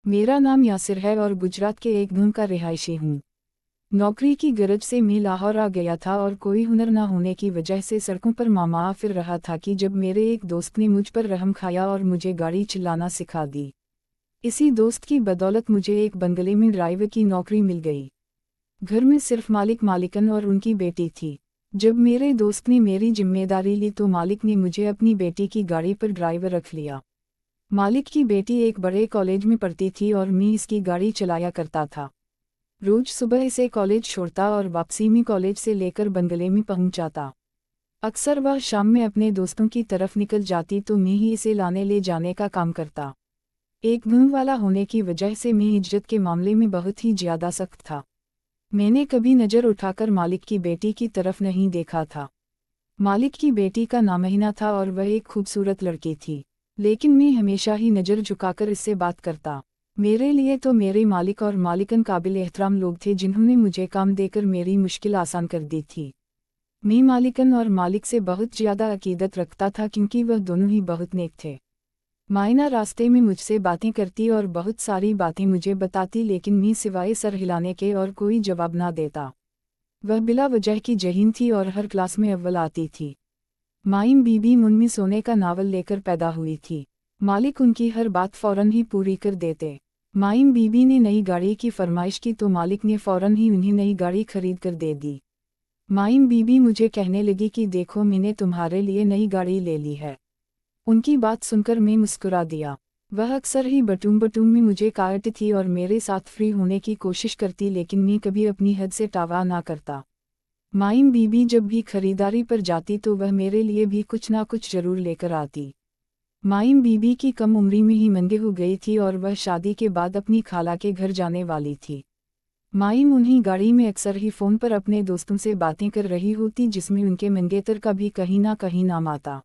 मेरा नाम यासिर है और गुजरात के एक गांव का रिहायशी हूँ। नौकरी की गरज से मैं लाहौर आ गया था और कोई हुनर ना होने की वजह से सड़कों पर मामा फिर रहा था कि जब मेरे एक दोस्त ने मुझ पर रहम खाया और मुझे गाड़ी चलाना सिखा दी। इसी दोस्त की बदौलत मुझे एक बंगले में ड्राइवर की नौकरी मिल गई। घर में सिर्फ मालिक मालिकन और उनकी बेटी थी। जब मेरे दोस्त ने मेरी जिम्मेदारी ली तो मालिक ने मुझे अपनी बेटी की गाड़ी पर ड्राइवर रख लिया। मालिक की बेटी एक बड़े कॉलेज में पढ़ती थी और मैं इसकी गाड़ी चलाया करता था। रोज सुबह इसे कॉलेज छोड़ता और वापसी में कॉलेज से लेकर बंगले में पहुंचाता। अक्सर वह शाम में अपने दोस्तों की तरफ निकल जाती तो मैं ही इसे लाने ले जाने का काम करता। एक गांव वाला होने की वजह से मैं इज्जत के मामले में बहुत ही ज्यादा सख्त था। मैंने कभी नज़र उठाकर मालिक की बेटी की तरफ नहीं देखा था। मालिक की बेटी का नाम महीना था और वह एक खूबसूरत लड़की थी, लेकिन मैं हमेशा ही नज़र झुकाकर इससे बात करता। मेरे लिए तो मेरे मालिक और मालिकन काबिल एहतराम लोग थे जिन्होंने मुझे काम देकर मेरी मुश्किल आसान कर दी थी। मैं मालिकन और मालिक से बहुत ज़्यादा अकीदत रखता था क्योंकि वह दोनों ही बहुत नेक थे। मायना रास्ते में मुझसे बातें करती और बहुत सारी बातें मुझे बताती, लेकिन मैं सिवाय सर हिलाने के और कोई जवाब ना देता। वह बिला वजह की जहीन थी और हर क्लास में अव्वल आती थी। माइम बीबी मुन्नी सोने का नावल लेकर पैदा हुई थी। मालिक उनकी हर बात फौरन ही पूरी कर देते। माइम बीबी ने नई गाड़ी की फरमाइश की तो मालिक ने फौरन ही उन्हें नई गाड़ी खरीद कर दे दी। माइम बीबी मुझे कहने लगी कि देखो मैंने तुम्हारे लिए नई गाड़ी ले ली है। उनकी बात सुनकर मैं मुस्कुरा दिया। वह अक्सर ही बटूम में मुझे काटती थी और मेरे साथ फ्री होने की कोशिश करती, लेकिन मैं कभी अपनी हद से टावा ना करता। माइम बीबी जब भी खरीदारी पर जाती तो वह मेरे लिए भी कुछ ना कुछ जरूर लेकर आती। माइम बीबी की कम उम्री में ही मंगे हो गई थी और वह शादी के बाद अपनी खाला के घर जाने वाली थी। माइम उन्हीं गाड़ी में अक्सर ही फ़ोन पर अपने दोस्तों से बातें कर रही होती जिसमें उनके मंगेतर का भी कहीं ना कहीं नाम आता,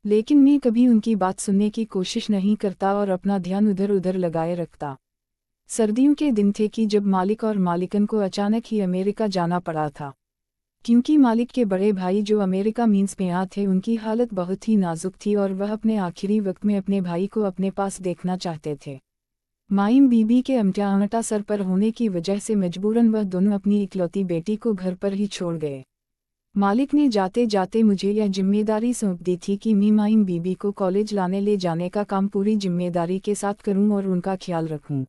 लेकिन मैं कभी उनकी बात सुनने की कोशिश नहीं करता और अपना ध्यान उधर उधर लगाए रखता। सर्दियों के दिन थे कि जब मालिक और मालिकन को अचानक ही अमेरिका जाना पड़ा था। क्योंकि मालिक के बड़े भाई जो अमेरिका मीन्स में आ थे उनकी हालत बहुत ही नाजुक थी और वह अपने आखिरी वक्त में अपने भाई को अपने पास देखना चाहते थे। माइम बीबी के अमटा सर पर होने की वजह से मजबूरन वह दोनों अपनी इकलौती बेटी को घर पर ही छोड़ गए। मालिक ने जाते जाते मुझे यह जिम्मेदारी सौंप दी थी कि मैं माइम बीबी को कॉलेज लाने ले जाने का काम पूरी जिम्मेदारी के साथ करूं और उनका ख्याल रखूं।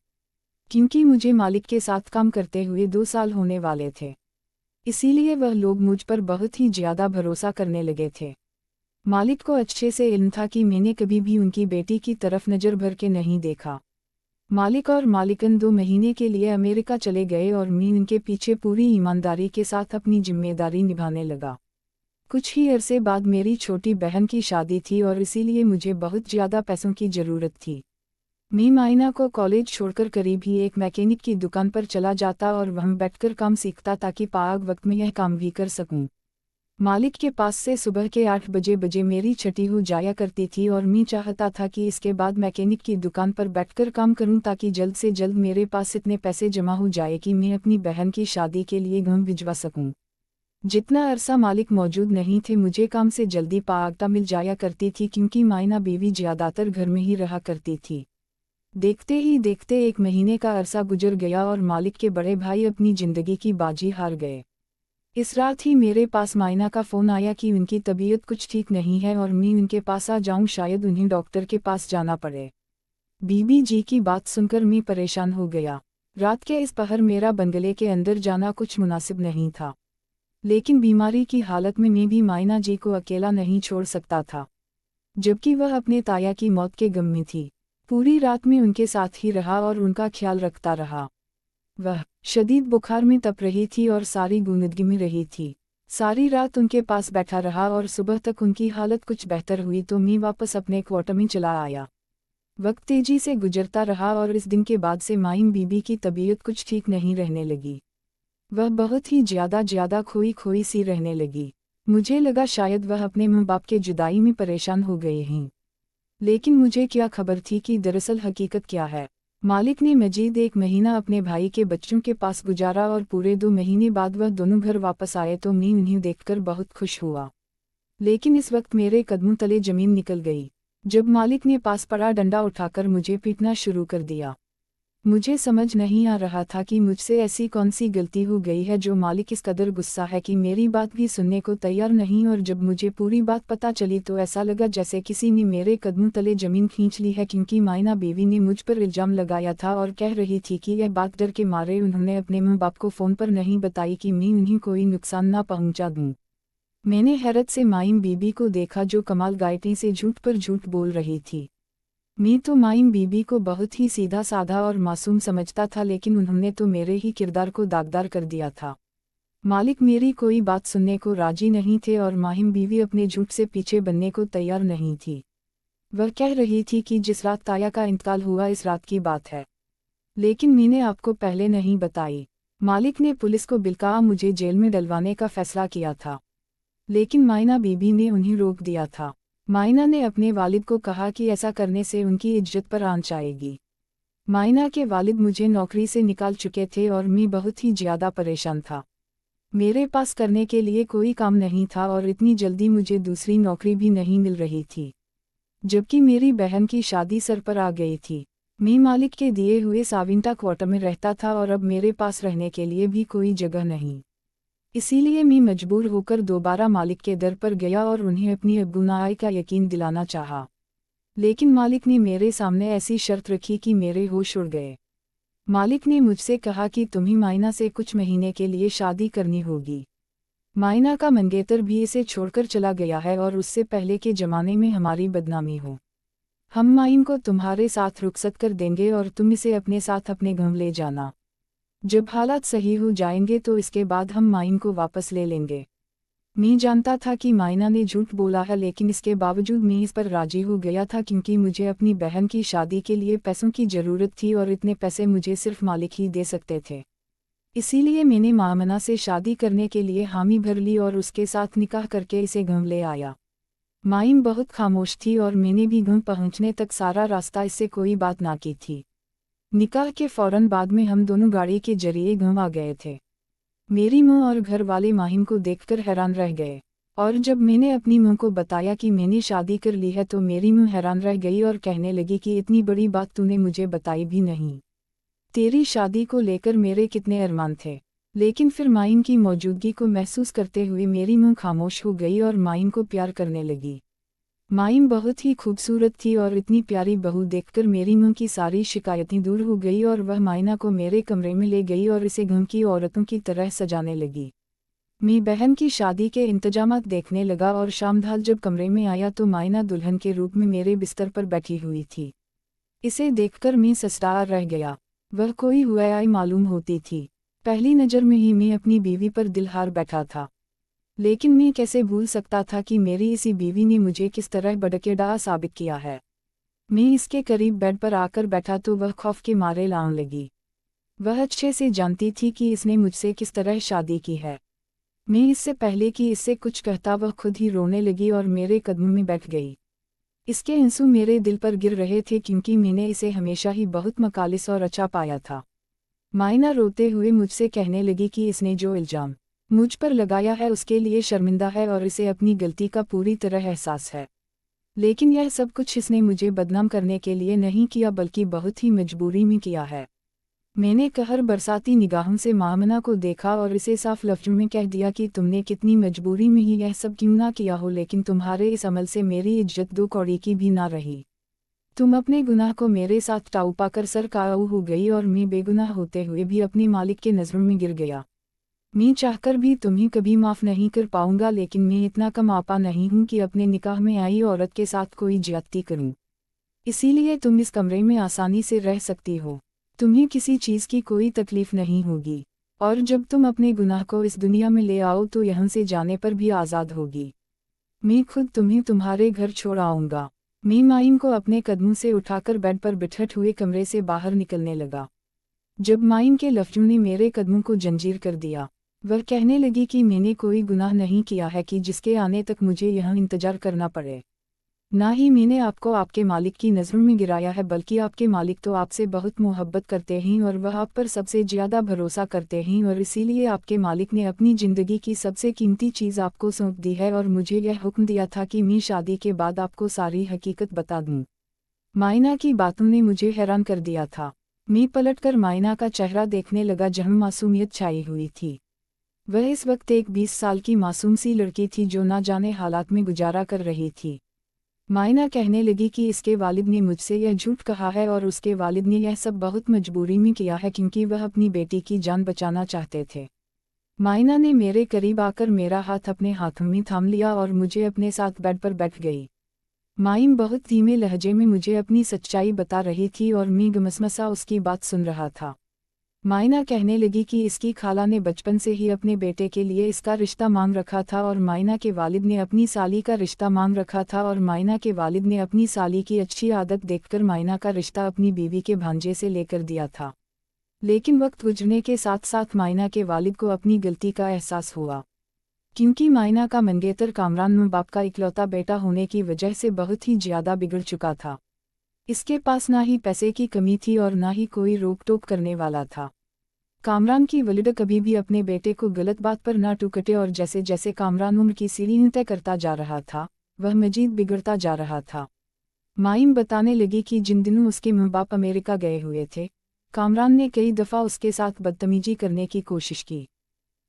क्योंकि मुझे मालिक के साथ काम करते हुए 2 साल होने वाले थे, इसीलिए वह लोग मुझ पर बहुत ही ज़्यादा भरोसा करने लगे थे। मालिक को अच्छे से इल्म था कि मैंने कभी भी उनकी बेटी की तरफ नज़र भर के नहीं देखा। मालिक और मालिकन 2 महीने के लिए अमेरिका चले गए और मैं उनके पीछे पूरी ईमानदारी के साथ अपनी जिम्मेदारी निभाने लगा। कुछ ही अरसे बाद मेरी छोटी बहन की शादी थी और इसीलिए मुझे बहुत ज़्यादा पैसों की ज़रूरत थी। मैं मायना को कॉलेज छोड़कर करीब ही एक मैकेनिक की दुकान पर चला जाता और वहाँ बैठकर काम सीखता ताकि पाग वक्त में यह काम भी कर सकूं। मालिक के पास से सुबह के 8 बजे मेरी छुट्टी हो जाया करती थी और मैं चाहता था कि इसके बाद मैकेनिक की दुकान पर बैठकर काम करूं ताकि जल्द से जल्द मेरे पास इतने पैसे जमा हो जाए कि मैं अपनी बहन की शादी के लिए घर भिजवा सकूं। जितना अरसा मालिक मौजूद नहीं थे मुझे काम से जल्दी पागता मिल जाया करती थी क्योंकि मायना बीवी ज़्यादातर घर में ही रहा करती थी। देखते ही देखते 1 महीने का अरसा गुजर गया और मालिक के बड़े भाई अपनी जिंदगी की बाजी हार गए। इस रात ही मेरे पास मायना का फ़ोन आया कि उनकी तबीयत कुछ ठीक नहीं है और मैं उनके पास आ जाऊं, शायद उन्हें डॉक्टर के पास जाना पड़े। बीबी जी की बात सुनकर मैं परेशान हो गया। रात के इस पहर मेरा बंगले के अंदर जाना कुछ मुनासिब नहीं था, लेकिन बीमारी की हालत में मैं भी मायना जी को अकेला नहीं छोड़ सकता था, जबकि वह अपने ताया की मौत के गम में थी। पूरी रात में उनके साथ ही रहा और उनका ख्याल रखता रहा। वह शदीद बुखार में तप रही थी और सारी गूंदगी में रही थी। सारी रात उनके पास बैठा रहा और सुबह तक उनकी हालत कुछ बेहतर हुई तो मैं वापस अपने क्वार्टर में चला आया। वक्त तेजी से गुजरता रहा और इस दिन के बाद से माइम बीबी की तबीयत कुछ ठीक नहीं रहने लगी। वह बहुत ही ज़्यादा खोई सी रहने लगी। मुझे लगा शायद वह अपने माँ बाप के जुदाई में परेशान हो गए हैं, लेकिन मुझे क्या खबर थी कि दरअसल हकीकत क्या है। मालिक ने मजीद 1 महीना अपने भाई के बच्चों के पास गुजारा और पूरे 2 महीने बाद वह दोनों घर वापस आए तो मैं उन्हें देखकर बहुत खुश हुआ। लेकिन इस वक्त मेरे कदमों तले ज़मीन निकल गई जब मालिक ने पास पड़ा डंडा उठाकर मुझे पीटना शुरू कर दिया। मुझे समझ नहीं आ रहा था कि मुझसे ऐसी कौन सी गलती हो गई है जो मालिक इस कदर गुस्सा है कि मेरी बात भी सुनने को तैयार नहीं। और जब मुझे पूरी बात पता चली तो ऐसा लगा जैसे किसी ने मेरे कदमों तले जमीन खींच ली है, क्योंकि मायना बीवी ने मुझ पर इल्जाम लगाया था और कह रही थी कि यह बात डर के मारे उन्होंने अपने माँ बाप को फ़ोन पर नहीं बताई कि मैं उन्हें कोई नुकसान ना पहुँचा दूँ। मैंने हैरत से माइम बीबी को देखा जो कमाल गायटी से झूठ पर झूठ बोल रही थी। मैं तो माइम बीबी को बहुत ही सीधा साधा और मासूम समझता था, लेकिन उन्होंने तो मेरे ही किरदार को दागदार कर दिया था। मालिक मेरी कोई बात सुनने को राजी नहीं थे और माहिम बीवी अपने झूठ से पीछे बनने को तैयार नहीं थी। वह कह रही थी कि जिस रात ताया का इंतकाल हुआ इस रात की बात है, लेकिन मैंने आपको पहले नहीं बताई। मालिक ने पुलिस को बिलका मुझे जेल में डलवाने का फैसला किया था, लेकिन मायना बीबी ने उन्हें रोक दिया था। मायना ने अपने वालिद को कहा कि ऐसा करने से उनकी इज्जत पर आंच आएगी। मायना के वालिद मुझे नौकरी से निकाल चुके थे और मैं बहुत ही ज़्यादा परेशान था। मेरे पास करने के लिए कोई काम नहीं था और इतनी जल्दी मुझे दूसरी नौकरी भी नहीं मिल रही थी, जबकि मेरी बहन की शादी सर पर आ गई थी। मैं मालिक के दिए हुए साविंटा क्वार्टर में रहता था और अब मेरे पास रहने के लिए भी कोई जगह नहीं। इसीलिए मैं मजबूर होकर दोबारा मालिक के दर पर गया और उन्हें अपनी अबगुनाही का यकीन दिलाना चाहा, लेकिन मालिक ने मेरे सामने ऐसी शर्त रखी कि मेरे होश उड़ गए। मालिक ने मुझसे कहा कि तुम्हें मायना से कुछ महीने के लिए शादी करनी होगी। मायना का मंगेतर भी इसे छोड़कर चला गया है और उससे पहले के ज़माने में हमारी बदनामी हो। हम माइन को तुम्हारे साथ रुखसत कर देंगे और तुम इसे अपने साथ अपने गांव ले जाना। जब हालात सही हो जाएंगे तो इसके बाद हम माइन को वापस ले लेंगे। मैं जानता था कि मायना ने झूठ बोला है, लेकिन इसके बावजूद मैं इस पर राजी हो गया था, क्योंकि मुझे अपनी बहन की शादी के लिए पैसों की ज़रूरत थी और इतने पैसे मुझे सिर्फ मालिक ही दे सकते थे। इसीलिए मैंने मामना से शादी करने के लिए हामी भर ली और उसके साथ निकाह करके इसे गांव ले आया। माइम बहुत खामोश थी और मैंने भी गांव पहुंचने तक सारा रास्ता इससे कोई बात ना की थी। निकाह के फौरन बाद में हम दोनों गाड़ी के जरिए गांव आ गए थे। मेरी माँ और घर वाले माहिम को देखकर हैरान रह गए, और जब मैंने अपनी माँ को बताया कि मैंने शादी कर ली है तो मेरी माँ हैरान रह गई और कहने लगी कि इतनी बड़ी बात तूने मुझे बताई भी नहीं। तेरी शादी को लेकर मेरे कितने अरमान थे। लेकिन फिर माहिम की मौजूदगी को महसूस करते हुए मेरी माँ खामोश हो गई और माहिम को प्यार करने लगी। माइम बहुत ही खूबसूरत थी और इतनी प्यारी बहू देखकर मेरी माँ की सारी शिकायतें दूर हो गई और वह मायना को मेरे कमरे में ले गई और इसे गांव की औरतों की तरह सजाने लगी। मैं बहन की शादी के इंतजामात देखने लगा और शाम ढाल जब कमरे में आया तो मायना दुल्हन के रूप में मेरे बिस्तर पर बैठी हुई थी। इसे देखकर मैं ससरा रह गया। वह कोई हुआ मालूम होती थी। पहली नज़र में ही मैं अपनी बीवी पर दिल हार बैठा था, लेकिन मैं कैसे भूल सकता था कि मेरी इसी बीवी ने मुझे किस तरह बड़केड़ा साबित किया है। मैं इसके करीब बेड पर आकर बैठा तो वह खौफ के मारे लाने लगी। वह अच्छे से जानती थी कि इसने मुझसे किस तरह शादी की है। मैं इससे पहले कि इससे कुछ कहता वह खुद ही रोने लगी और मेरे कदमों में बैठ गई। इसके आंसू मेरे दिल पर गिर रहे थे, क्योंकि मैंने इसे हमेशा ही बहुत मकालिस और अच्छा पाया था। मायना रोते हुए मुझसे कहने लगी कि इसने जो इल्ज़ाम मुझ पर लगाया है उसके लिए शर्मिंदा है और इसे अपनी गलती का पूरी तरह एहसास है, लेकिन यह सब कुछ इसने मुझे बदनाम करने के लिए नहीं किया बल्कि बहुत ही मजबूरी में किया है। मैंने कहर बरसाती निगाहों से मामना को देखा और इसे साफ लफ्ज़ों में कह दिया कि तुमने कितनी मजबूरी में ही यह सब क्यों ना किया हो, लेकिन तुम्हारे इस अमल से मेरी इज्जत दो कौड़ी की भी ना रही। तुम अपने गुनाह को मेरे साथ टाऊ पाकर सरकाऊ हो गई और मैं बेगुनाह होते हुए भी अपने मालिक के नज़रों में गिर गया। मैं चाहकर भी तुम्हें कभी माफ़ नहीं कर पाऊंगा, लेकिन मैं इतना कम आपा नहीं हूँ कि अपने निकाह में आई औरत के साथ कोई ज्यादती करूँ। इसीलिए तुम इस कमरे में आसानी से रह सकती हो, तुम्हें किसी चीज़ की कोई तकलीफ नहीं होगी, और जब तुम अपने गुनाह को इस दुनिया में ले आओ तो यहाँ से जाने पर भी आज़ाद होगी। मैं खुद तुम्हें तुम्हारे घर छोड़ आऊँगा। मैं माइम को अपने कदमों से उठाकर बेड पर बिठट हुए कमरे से बाहर निकलने लगा। जब माइम के लफ्ज़ों ने मेरे कदमों को जंजीर कर दिया, वह कहने लगी कि मैंने कोई गुनाह नहीं किया है कि जिसके आने तक मुझे यहाँ इंतजार करना पड़े। ना ही मैंने आपको आपके मालिक की नज़रों में गिराया है, बल्कि आपके मालिक तो आपसे बहुत मोहब्बत करते हैं और वह आप पर सबसे ज़्यादा भरोसा करते हैं, और इसीलिए आपके मालिक ने अपनी ज़िंदगी की सबसे कीमती चीज़ आपको सौंप दी है और मुझे यह हुक्म दिया था कि मैं शादी के बाद आपको सारी हकीकत बता दूँ। मायना की बातों ने मुझे हैरान कर दिया था। मी पलटकर मायना का चेहरा देखने लगा जहाँ मासूमियत छाई हुई थी। वह इस वक्त एक 20 साल की मासूम सी लड़की थी जो ना जाने हालात में गुजारा कर रही थी। मायना कहने लगी कि इसके वालिद ने मुझसे यह झूठ कहा है और उसके वालिद ने यह सब बहुत मजबूरी में किया है क्योंकि वह अपनी बेटी की जान बचाना चाहते थे। मायना ने मेरे करीब आकर मेरा हाथ अपने हाथों में थाम लिया और मुझे अपने साथ बेड पर बैठ गई। माइम बहुत धीमे लहजे में मुझे अपनी सच्चाई बता रही थी और मैं गमसमसा उसकी बात सुन रहा था। मायना कहने लगी कि इसकी खाला ने बचपन से ही अपने बेटे के लिए इसका रिश्ता मांग रखा था और मायना के वालिद ने अपनी साली का रिश्ता मांग रखा था और मायना के वालिद ने अपनी साली की अच्छी आदत देखकर मायना का रिश्ता अपनी बीवी के भांजे से लेकर दिया था। लेकिन वक्त गुजरने के साथ साथ मायना के वालिद को अपनी गलती का एहसास हुआ, क्योंकि मायना का मंगेतर कामरान माँ बाप का इकलौता बेटा होने की वजह से बहुत ही ज़्यादा बिगड़ चुका था। इसके पास ना ही पैसे की कमी थी और ना ही कोई रोक टोक करने वाला था। कामरान की वलिद कभी भी अपने बेटे को गलत बात पर ना टुकटे और जैसे जैसे कामरान उम्र की सीढ़ी तय करता जा रहा था, वह मजीद बिगड़ता जा रहा था। माइम बताने लगी कि जिन दिनों उसके माँ बाप अमेरिका गए हुए थे, कामरान ने कई दफ़ा उसके साथ बदतमीजी करने की कोशिश की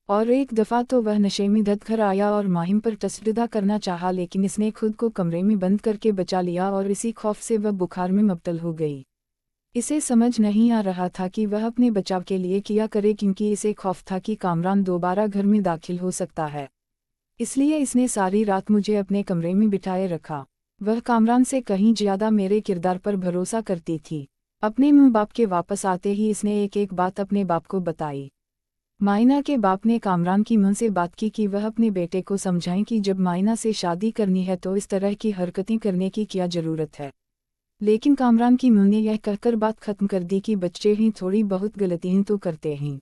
और एक दफ़ा तो वह नशे में धध कर आया और माहिम पर तशद्दुद करना चाहा, लेकिन इसने खुद को कमरे में बंद करके बचा लिया और इसी खौफ से वह बुखार में मुब्तला हो गई। इसे समझ नहीं आ रहा था कि वह अपने बचाव के लिए क्या करे, क्योंकि इसे खौफ था कि कामरान दोबारा घर में दाखिल हो सकता है। इसलिए इसने सारी रात मुझे अपने कमरे में बिठाए रखा। वह कामरान से कहीं ज़्यादा मेरे किरदार पर भरोसा करती थी। अपने माँ बाप के वापस आते ही इसने एक एक बात अपने बाप को बताई। मायना के बाप ने कामरान की मां से बात की कि वह अपने बेटे को समझाएं कि जब मायना से शादी करनी है तो इस तरह की हरकतें करने की क्या ज़रूरत है। लेकिन कामरान की मां ने यह कहकर बात ख़त्म कर दी कि बच्चे ही थोड़ी बहुत गलतियां तो करते हैं,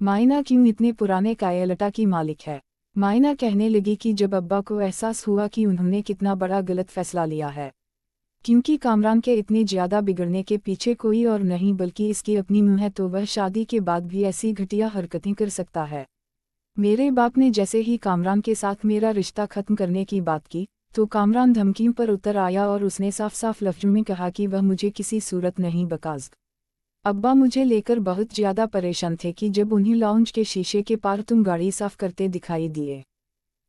मायना क्यों इतने पुराने कायलटा की मालिक है। मायना कहने लगी कि जब अब्बा को एहसास हुआ कि उन्होंने कितना बड़ा गलत फैसला लिया है, क्योंकि कामरान के इतने ज़्यादा बिगड़ने के पीछे कोई और नहीं बल्कि इसकी अपनी मां है, तो वह शादी के बाद भी ऐसी घटिया हरकतें कर सकता है। मेरे बाप ने जैसे ही कामरान के साथ मेरा रिश्ता ख़त्म करने की बात की, तो कामरान धमकियों पर उतर आया और उसने साफ साफ लफ्ज़ों में कहा कि वह मुझे किसी सूरत नहीं बकाज़। अब्बा मुझे लेकर बहुत ज़्यादा परेशान थे कि जब उन्हें लाउंज के शीशे के पार तुम गाड़ी साफ़ करते दिखाई दिए।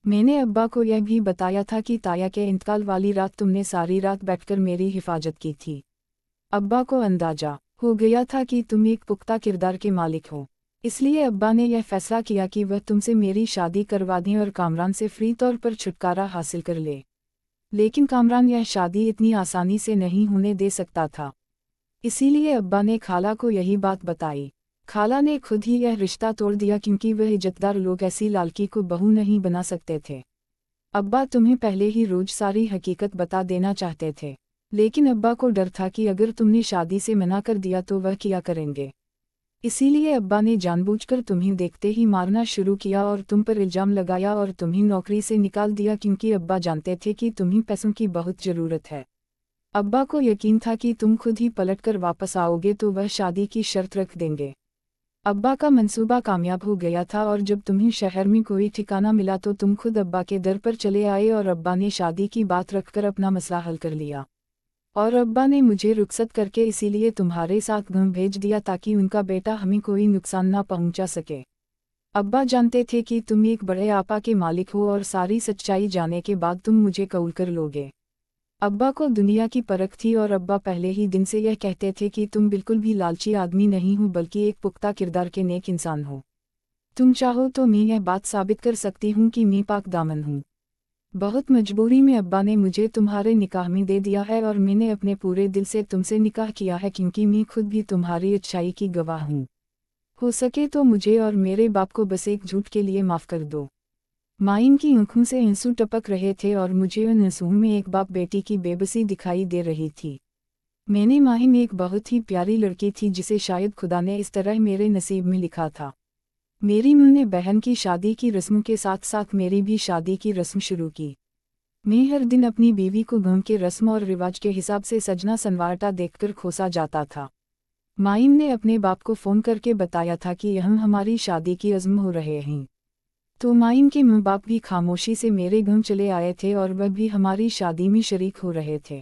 मैंने अब्बा को यह भी बताया था कि ताया के इंतकाल वाली रात तुमने सारी रात बैठकर मेरी हिफाजत की थी। अब्बा को अंदाजा हो गया था कि तुम एक पुख्ता किरदार के मालिक हो, इसलिए अब्बा ने यह फैसला किया कि वह तुमसे मेरी शादी करवा दें और कामरान से फ्री तौर पर छुटकारा हासिल कर ले। लेकिन कामरान यह शादी इतनी आसानी से नहीं होने दे सकता था, इसीलिए अब्बा ने खाला को यही बात बताई। खाला ने खुद ही यह रिश्ता तोड़ दिया क्योंकि वह इज्जतदार लोग ऐसी लालकी को बहू नहीं बना सकते थे। अब्बा तुम्हें पहले ही रोज सारी हकीकत बता देना चाहते थे, लेकिन अब्बा को डर था कि अगर तुमने शादी से मना कर दिया तो वह क्या करेंगे। इसीलिए अब्बा ने जानबूझकर तुम्हें देखते ही मारना शुरू किया और तुम पर इल्ज़ाम लगाया और तुम्हें नौकरी से निकाल दिया, क्योंकि अब्बा जानते थे कि तुम्हें पैसों की बहुत ज़रूरत है। अब्बा को यकीन था कि तुम खुद ही पलटकर वापस आओगे तो वह शादी की शर्त रख देंगे। अब्बा का मंसूबा कामयाब हो गया था और जब तुम्हें शहर में कोई ठिकाना मिला तो तुम खुद अब्बा के दर पर चले आए और अब्बा ने शादी की बात रखकर अपना मसला हल कर लिया। और अब्बा ने मुझे रुखसत करके इसीलिए तुम्हारे साथ गांव भेज दिया ताकि उनका बेटा हमें कोई नुकसान ना पहुंचा सके। अब्बा जानते थे कि तुम एक बड़े आपा के मालिक हो और सारी सच्चाई जाने के बाद तुम मुझे कबूल कर लोगे। अब्बा को दुनिया की परख थी और अब्बा पहले ही दिन से यह कहते थे कि तुम बिल्कुल भी लालची आदमी नहीं हो बल्कि एक पुख्ता किरदार के नेक इंसान हो। तुम चाहो तो मैं यह बात साबित कर सकती हूँ कि मैं पाक दामन हूँ। बहुत मजबूरी में अब्बा ने मुझे तुम्हारे निकाह में दे दिया है और मैंने अपने पूरे दिल से तुमसे निकाह किया है, क्योंकि मैं खुद भी तुम्हारी अच्छाई की गवाह हूँ। हो सके तो मुझे और मेरे बाप को बस एक झूठ के लिए माफ़ कर दो। माइम की आंखों से आंसू टपक रहे थे और मुझे उन आंसुओं में एक बाप बेटी की बेबसी दिखाई दे रही थी। मैंने माहिम एक बहुत ही प्यारी लड़की थी जिसे शायद खुदा ने इस तरह मेरे नसीब में लिखा था। मेरी मां ने बहन की शादी की रस्मों के साथ साथ मेरी भी शादी की रस्म शुरू की। मैं हर दिन अपनी बीवी को गांव के रस्म और रिवाज के हिसाब से सजना संवारता देखकर खोसा जाता था। माइम ने अपने बाप को फ़ोन करके बताया था कि हम हमारी शादी की अज़्म हो रहे हैं, तो माइम के माँ बाप भी खामोशी से मेरे गांव चले आए थे और वह भी हमारी शादी में शरीक हो रहे थे।